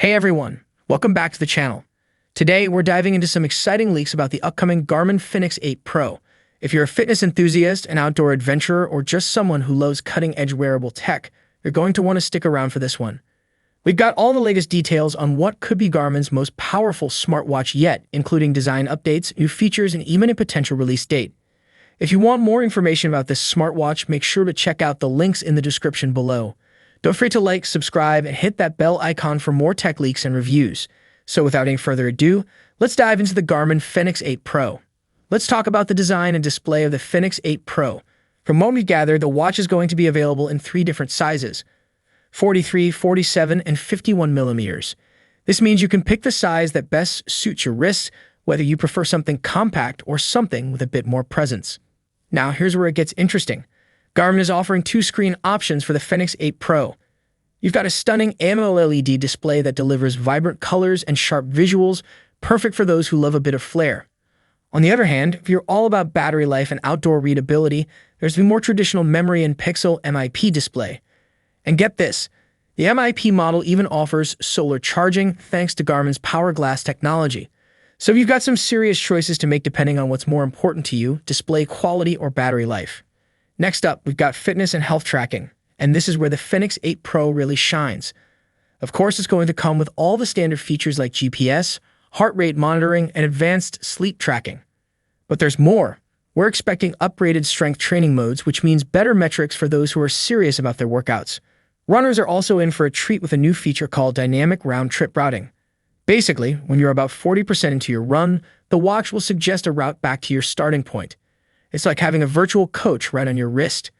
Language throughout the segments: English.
Hey everyone, welcome back to the channel. Today we're diving into some exciting leaks about the upcoming Garmin Fenix 8 Pro. If you're a fitness enthusiast, an outdoor adventurer, or just someone who loves cutting-edge wearable tech, you're going to want to stick around for this one. We've got all the latest details on what could be Garmin's most powerful smartwatch yet, including design updates, new features, and even a potential release date. If you want more information about this smartwatch, make sure to check out the links in the description below. Don't forget to like, subscribe, and hit that bell icon for more tech leaks and reviews. So without any further ado, let's dive into the Garmin Fenix 8 Pro. Let's talk about the design and display of the Fenix 8 Pro. From what we gathered, the watch is going to be available in 3 different sizes: 43, 47, and 51 millimeters. This means you can pick the size that best suits your wrists, whether you prefer something compact or something with a bit more presence. Now, here's where it gets interesting. Garmin is offering 2 screen options for the Fenix 8 Pro. You've got a stunning AMOLED display that delivers vibrant colors and sharp visuals, perfect for those who love a bit of flair. On the other hand, if you're all about battery life and outdoor readability, there's the more traditional memory and pixel MIP display. And get this, the MIP model even offers solar charging thanks to Garmin's Power Glass technology. So you've got some serious choices to make depending on what's more important to you, display quality or battery life. Next up, we've got fitness and health tracking, and this is where the Fenix 8 Pro really shines. Of course, it's going to come with all the standard features like GPS, heart rate monitoring, and advanced sleep tracking. But there's more. We're expecting upgraded strength training modes, which means better metrics for those who are serious about their workouts. Runners are also in for a treat with a new feature called dynamic round-trip routing. Basically, when you're about 40% into your run, the watch will suggest a route back to your starting point. It's like having a virtual coach right on your wrist.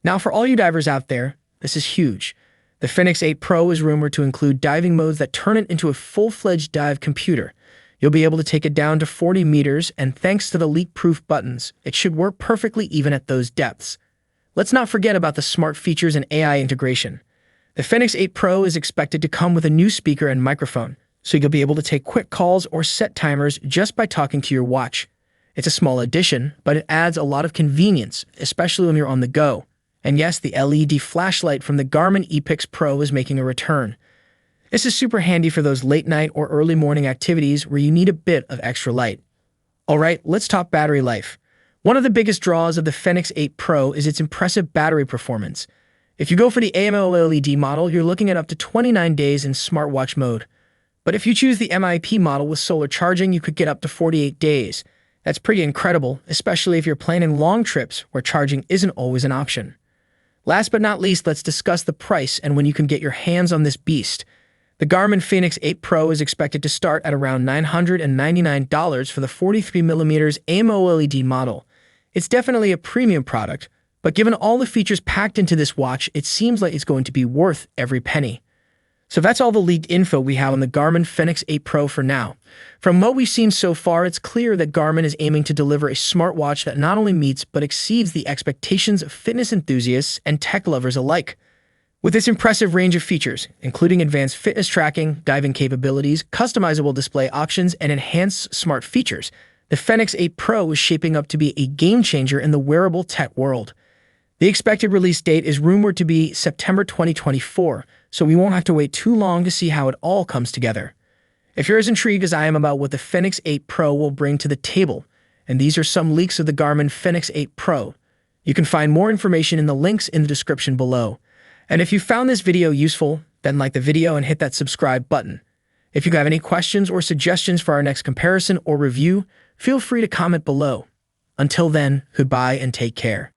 Now, for all you divers out there, this is huge. The Fenix 8 Pro is rumored to include diving modes that turn it into a full-fledged dive computer. You'll be able to take it down to 40 meters, and thanks to the leak-proof buttons, it should work perfectly even at those depths. Let's not forget about the smart features and AI integration. The Fenix 8 Pro is expected to come with a new speaker and microphone, so you'll be able to take quick calls or set timers just by talking to your watch. It's a small addition, but it adds a lot of convenience, especially when you're on the go. And yes, the LED flashlight from the Garmin Epix Pro is making a return. This is super handy for those late night or early morning activities where you need a bit of extra light. Alright, let's talk battery life. One of the biggest draws of the Fenix 8 Pro is its impressive battery performance. If you go for the AMOLED model, you're looking at up to 29 days in smartwatch mode. But if you choose the MIP model with solar charging, you could get up to 48 days. That's pretty incredible, especially if you're planning long trips where charging isn't always an option. Last but not least, let's discuss the price and when you can get your hands on this beast. The Garmin Fenix 8 Pro is expected to start at around $999 for the 43mm AMOLED model. It's definitely a premium product, but given all the features packed into this watch, it seems like it's going to be worth every penny. So that's all the leaked info we have on the Garmin Fenix 8 Pro for now. From what we've seen so far, it's clear that Garmin is aiming to deliver a smartwatch that not only meets but exceeds the expectations of fitness enthusiasts and tech lovers alike. With its impressive range of features, including advanced fitness tracking, diving capabilities, customizable display options, and enhanced smart features, the Fenix 8 Pro is shaping up to be a game-changer in the wearable tech world. The expected release date is rumored to be September 2024, so we won't have to wait too long to see how it all comes together. If you're as intrigued as I am about what the Fenix 8 Pro will bring to the table, and these are some leaks of the Garmin Fenix 8 Pro, you can find more information in the links in the description below. And if you found this video useful, then like the video and hit that subscribe button. If you have any questions or suggestions for our next comparison or review, feel free to comment below. Until then, goodbye and take care.